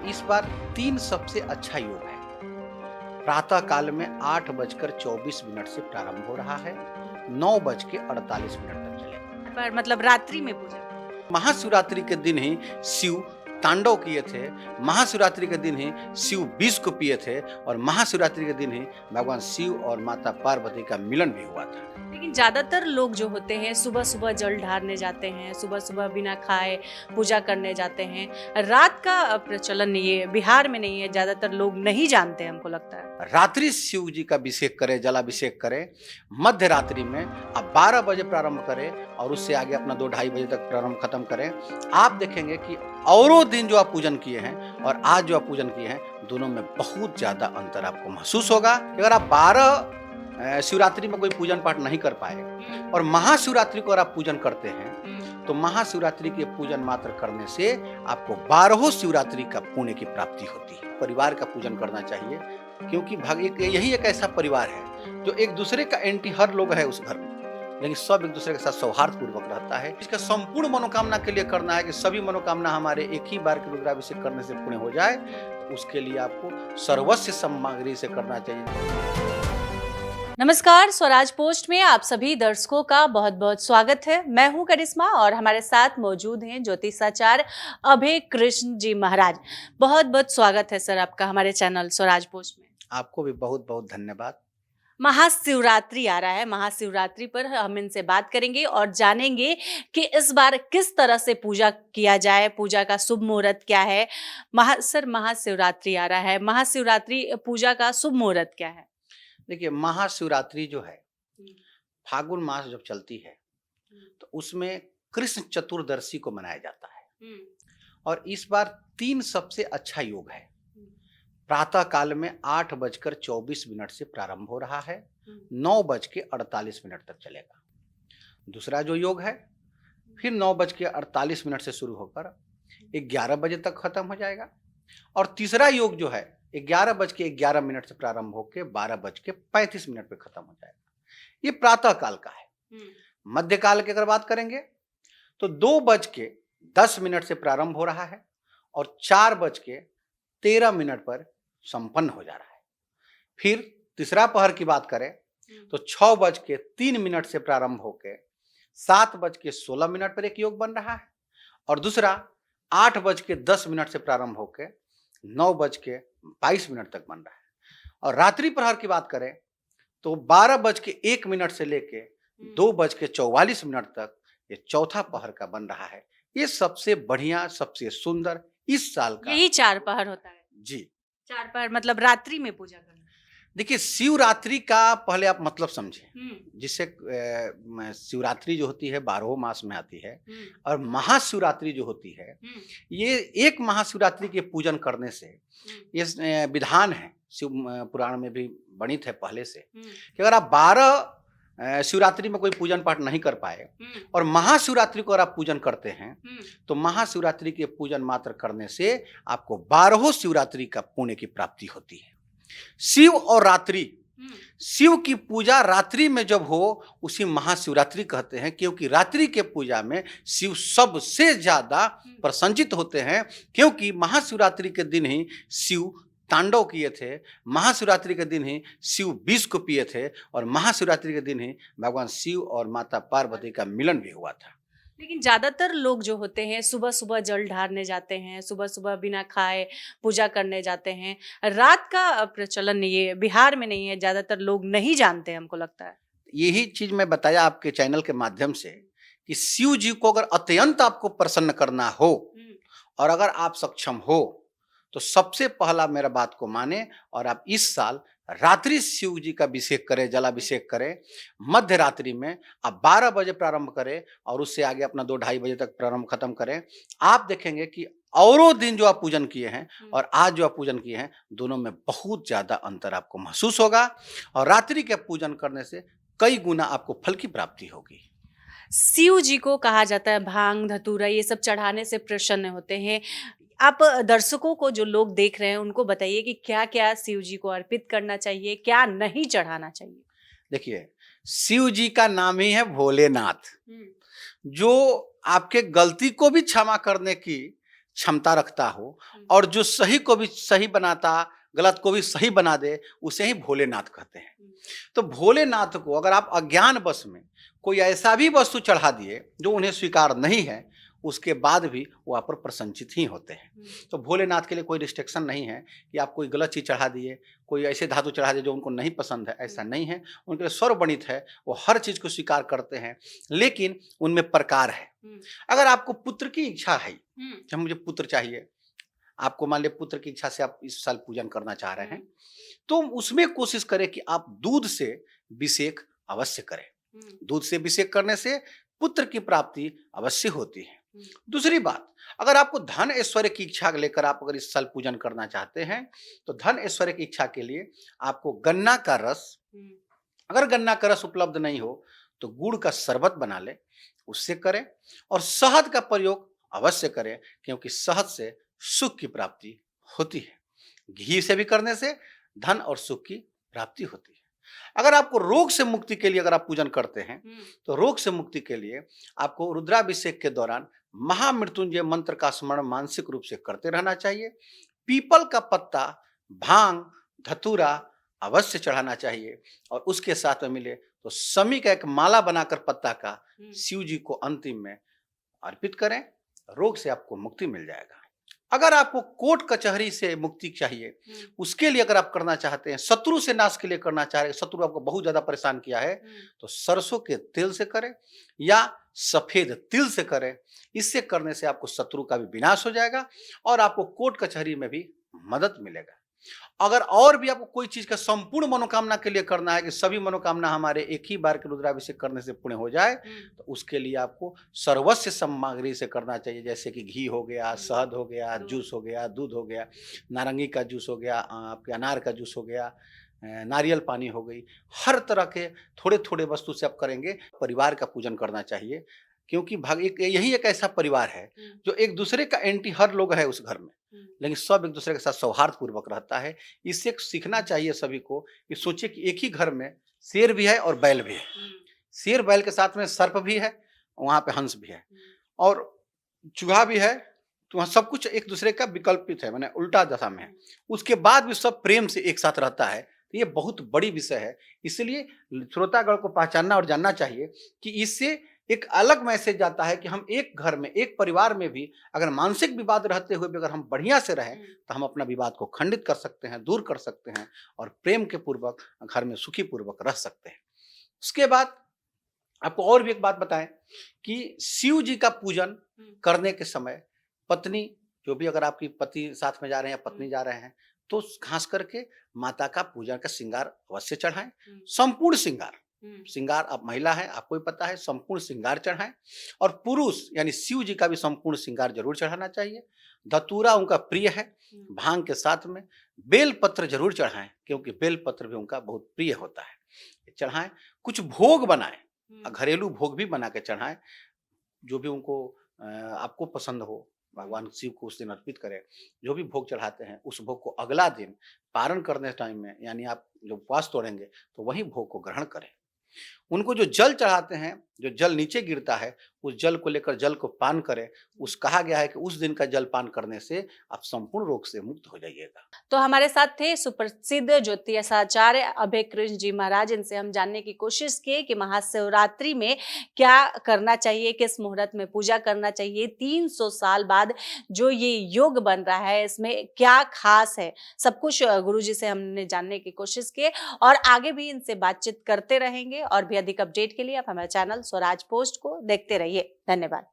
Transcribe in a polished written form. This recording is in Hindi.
इस बार 3 सबसे अच्छा योग है। प्रातः काल में 8:24 से प्रारंभ हो रहा है, 9:48 तक चलेगा। पर मतलब रात्रि में पूजा। महाशिवरात्रि के दिन ही शिव तांडव किए थे। महाशिवरात्रि के दिन ही शिव विष को पिए थे और महाशिवरात्रि के दिन ही भगवान शिव और माता पार्वती का मिलन भी हुआ था। लेकिन ज्यादातर लोग जो होते हैं सुबह सुबह जल ढारने जाते हैं, सुबह सुबह बिना खाए पूजा करने जाते हैं। रात का प्रचलन नहीं है, बिहार में नहीं है, ज्यादातर लोग नहीं जानते हैं, हमको लगता है। रात्रि शिव जी का अभिषेक करें, जलाभिषेक करें। मध्य रात्रि में आप 12 बजे प्रारंभ करें और उससे आगे अपना 2-2:30 बजे तक प्रारंभ खत्म करें। आप देखेंगे कि औरों दिन जो आप पूजन किए हैं और आज जो आप पूजन किए हैं, दोनों में बहुत ज्यादा अंतर आपको महसूस होगा। अगर आप 12 शिवरात्रि में कोई पूजन पाठ नहीं कर पाए और महाशिवरात्रि को अगर आप पूजन करते हैं, तो महाशिवरात्रि के पूजन मात्र करने से आपको 12 शिवरात्रि का पुण्य की प्राप्ति होती है। परिवार का पूजन करना चाहिए, क्योंकि यही एक ऐसा परिवार है जो एक दूसरे का एंटी हर लोग है उस घर में, लेकिन सब एक दूसरे के साथ सौहार्द पूर्वक रहता है। इसका संपूर्ण मनोकामना के लिए करना है कि सभी मनोकामना हमारे एक ही बार के रुद्राभिषेक करने से पूर्ण हो जाए। उसके लिए आपको सर्वस्व सामग्री से करना चाहिए। नमस्कार, स्वराज पोस्ट में आप सभी दर्शकों का बहुत बहुत स्वागत है। मैं हूं करिश्मा और हमारे साथ मौजूद हैं ज्योतिषाचार्य अभय कृष्ण जी महाराज। बहुत बहुत स्वागत है सर आपका हमारे चैनल स्वराज पोस्ट में। आपको भी बहुत बहुत धन्यवाद। महाशिवरात्रि आ रहा है, महाशिवरात्रि पर हम इनसे बात करेंगे और जानेंगे कि इस बार किस तरह से पूजा किया जाए, पूजा का शुभ मुहूर्त क्या है। सर, महाशिवरात्रि आ रहा है, महाशिवरात्रि पूजा का शुभ मुहूर्त क्या है? देखिए, महाशिवरात्रि जो है, फागुन मास जब चलती है तो उसमें कृष्ण चतुर्दशी को मनाया जाता है और इस बार 3 सबसे अच्छा योग है। प्रातः काल में 8:24 से प्रारंभ हो रहा है, 9:48 तक चलेगा। दूसरा जो योग है फिर 9:48 से शुरू होकर 11 बजे तक खत्म हो जाएगा और तीसरा योग जो है 11:11 से प्रारंभ होकर 12:35 पे खत्म हो जाएगा। ये प्रातः काल का है। मध्य काल की अगर बात करेंगे तो 2:10 से प्रारंभ हो रहा है और 4:13 पर संपन्न हो जा रहा है। फिर तीसरा पहर की बात करें तो 6:03 से प्रारंभ होकर 7:16 पर एक योग बन रहा है और दूसरा 8:10 से प्रारंभ होकर 9:22 तक बन रहा है। और रात्रि प्रहर की बात करें तो 12:01 से लेके 2:44 तक ये चौथा पहर का बन रहा है। ये सबसे बढ़िया, सबसे सुंदर इस साल का यही 4 पहर होता है जी। 4 पहर मतलब रात्रि में पूजा करना। देखिए, शिवरात्रि का पहले आप मतलब समझें। जिससे शिवरात्रि जो होती है 12 मास में आती है और महाशिवरात्रि जो होती है, ये एक महाशिवरात्रि के पूजन करने से ये विधान है, शिव पुराण में भी वर्णित है पहले से, कि अगर आप 12 शिवरात्रि में कोई पूजन पाठ नहीं कर पाए और महाशिवरात्रि को अगर आप पूजन करते हैं, तो महाशिवरात्रि के पूजन मात्र करने से आपको 12 शिवरात्रि का पुण्य की प्राप्ति होती है। शिव और रात्रि, शिव की पूजा रात्रि में जब हो उसी महाशिवरात्रि कहते हैं, क्योंकि रात्रि के पूजा में शिव सबसे ज्यादा प्रसन्नचित होते हैं, क्योंकि महाशिवरात्रि के दिन ही शिव तांडव किए थे। महाशिवरात्रि के दिन ही शिव विष को पिए थे और महाशिवरात्रि के दिन ही भगवान शिव और माता पार्वती का मिलन भी हुआ था। लेकिन ज्यादातर लोग जो होते हैं सुबह सुबह जल ढारने जाते हैं, सुबह सुबह बिना खाए पूजा करने जाते हैं। रात का प्रचलन नहीं है, बिहार में नहीं है, ज्यादातर लोग नहीं जानते हैं, हमको लगता है। यही चीज मैं बताया आपके चैनल के माध्यम से कि शिव जी को अगर अत्यंत आपको प्रसन्न करना हो और अगर आप सक्षम हो तो सबसे पहला मेरा बात को माने और आप इस साल रात्रि शिव जी का अभिषेक करें, जलाभिषेक करें। मध्य रात्रि में आप 12 बजे प्रारंभ करें और उससे आगे अपना 2-2:30 तक प्रारंभ खत्म करें। आप देखेंगे कि औरों दिन जो आप पूजन किए हैं और आज जो आप पूजन किए हैं, दोनों में बहुत ज्यादा अंतर आपको महसूस होगा और रात्रि के पूजन करने से कई गुना आपको फल की प्राप्ति होगी। शिव जी को कहा जाता है भांग धतूरा ये सब चढ़ाने से प्रसन्न होते हैं। आप दर्शकों को, जो लोग देख रहे हैं, उनको बताइए कि क्या क्या शिव जी को अर्पित करना चाहिए, क्या नहीं चढ़ाना चाहिए। देखिए, शिव जी का नाम ही है भोलेनाथ, जो आपके गलती को भी क्षमा करने की क्षमता रखता हो और जो सही को भी सही बनाता, गलत को भी सही बना दे, उसे ही भोलेनाथ कहते हैं। तो भोलेनाथ को अगर आप अज्ञान वश में कोई ऐसा भी वस्तु चढ़ा दिए जो उन्हें स्वीकार नहीं है, उसके बाद भी वो आप पर प्रसन्नचित ही होते हैं। तो भोलेनाथ के लिए कोई रिस्ट्रिक्शन नहीं है कि आप कोई गलत चीज़ चढ़ा दिए, कोई ऐसे धातु चढ़ा दिए जो उनको नहीं पसंद है, ऐसा नहीं है। उनके लिए सर्वगणित है, वो हर चीज़ को स्वीकार करते हैं, लेकिन उनमें प्रकार है। अगर आपको पुत्र की इच्छा है कि मुझे पुत्र चाहिए, आपको मान लिया पुत्र की इच्छा से आप इस साल पूजन करना चाह रहे हैं, तो उसमें कोशिश करें कि आप दूध से अभिषेक अवश्य करें। दूध से अभिषेक करने से पुत्र की प्राप्ति अवश्य होती है। दूसरी बात, अगर आपको धन ऐश्वर्य की इच्छा लेकर आप अगर इस साल पूजन करना चाहते हैं, तो धन ऐश्वर्य की इच्छा के लिए आपको गन्ना का रस, अगर गन्ना का रस उपलब्ध नहीं हो तो गुड़ का शरबत बना ले, उससे करें। और शहद का प्रयोग अवश्य करें, क्योंकि शहद से सुख की प्राप्ति होती है। घी से भी करने से धन और सुख की प्राप्ति होती है। अगर आपको रोग से मुक्ति के लिए अगर आप पूजन करते हैं, तो रोग से मुक्ति के लिए आपको रुद्राभिषेक के दौरान महामृत्युंजय मंत्र का स्मरण मानसिक रूप से करते रहना चाहिए। पीपल का पत्ता, भांग, धतूरा अवश्य चढ़ाना चाहिए और उसके साथ में मिले तो समी का एक माला बनाकर पत्ता का शिव जी को अंतिम में अर्पित करें। रोग से आपको मुक्ति मिल जाएगा। अगर आपको कोर्ट कचहरी से मुक्ति चाहिए, उसके लिए अगर आप करना चाहते हैं, शत्रु से नाश के लिए करना चाह रहे हैं, शत्रु आपको बहुत ज्यादा परेशान किया है, तो सरसों के तेल से करें या सफेद तिल से करें। इससे करने से आपको शत्रु का भी विनाश हो जाएगा और आपको कोर्ट कचहरी में भी मदद मिलेगा। अगर और भी आपको कोई चीज का संपूर्ण मनोकामना के लिए करना है कि सभी मनोकामना हमारे एक ही बार के रुद्राभिषेक करने से पूर्ण हो जाए, तो उसके लिए आपको सर्वस्व सामग्री से करना चाहिए, जैसे कि घी हो गया, शहद हो गया, जूस हो गया, दूध हो गया, नारंगी का जूस हो गया, आपके अनार का जूस हो गया, नारियल पानी हो गई। हर तरह के थोड़े थोड़े वस्तु से आप करेंगे। परिवार का पूजन करना चाहिए, क्योंकि यही एक ऐसा परिवार है जो एक दूसरे का एंटी हर लोग है उस घर में, लेकिन सब एक दूसरे के साथ सौहार्द पूर्वक रहता है। इससे सीखना चाहिए सभी को कि सोचिए कि एक ही घर में शेर भी है और बैल भी है। शेर बैल के साथ में सर्प भी है, वहां पे हंस भी है और चूहा भी है, तो वहाँ सब कुछ एक दूसरे का विकल्पित है, माने उल्टा दशा में है। उसके बाद भी सब प्रेम से एक साथ रहता है। तो ये बहुत बड़ी विषय है, इसलिए श्रोतागण को पहचानना और जानना चाहिए कि इससे एक अलग मैसेज जाता है कि हम एक घर में, एक परिवार में भी अगर मानसिक विवाद रहते हुए भी अगर हम बढ़िया से रहें, तो हम अपना विवाद को खंडित कर सकते हैं, दूर कर सकते हैं और प्रेम के पूर्वक घर में सुखी पूर्वक रह सकते हैं। उसके बाद आपको और भी एक बात बताएं कि शिव जी का पूजन करने के समय पत्नी, जो भी अगर आपकी पति साथ में जा रहे हैं या पत्नी जा रहे हैं, तो खास करके माता का पूजा का श्रृंगार अवश्य चढ़ाएं। संपूर्ण श्रृंगार, आप महिला है, आपको भी पता है, संपूर्ण श्रृंगार चढ़ाएं। और पुरुष यानी शिव जी का भी संपूर्ण श्रृंगार जरूर चढ़ाना चाहिए। धतूरा उनका प्रिय है, भांग के साथ में बेल पत्र जरूर चढ़ाएं, क्योंकि बेल पत्र भी उनका बहुत प्रिय होता है। चढ़ाएं, कुछ भोग बनाएं, घरेलू भोग भी बना के चढ़ाएं, जो भी उनको आपको पसंद हो, भगवान शिव को उस दिन अर्पित करें। जो भी भोग चढ़ाते हैं उस भोग को अगला दिन पारण करने टाइम में, यानी आप जो उपवास तोड़ेंगे तो वही भोग को ग्रहण करें। उनको जो जल चढ़ाते हैं, जो जल नीचे गिरता है, उस जल को लेकर जल को पान करें। कहा गया है कि उस दिन का जल पान करने से आप संपूर्ण रोग से मुक्त हो जाइएगा। तो हमारे साथ थे सुप्रसिद्ध ज्योतिषाचार्य अभय कृष्ण जी महाराज। इनसे हम जानने की कोशिश की कि महाशिवरात्रि में क्या करना चाहिए, किस मुहूर्त में पूजा करना चाहिए, 300 साल बाद जो ये योग बन रहा है इसमें क्या खास है, सब कुछ गुरुजी से हमने जानने की कोशिश की और आगे भी इनसे बातचीत करते रहेंगे। और भी अधिक अपडेट के लिए आप हमारे चैनल स्वराज पोस्ट को देखते रहिए। धन्यवाद।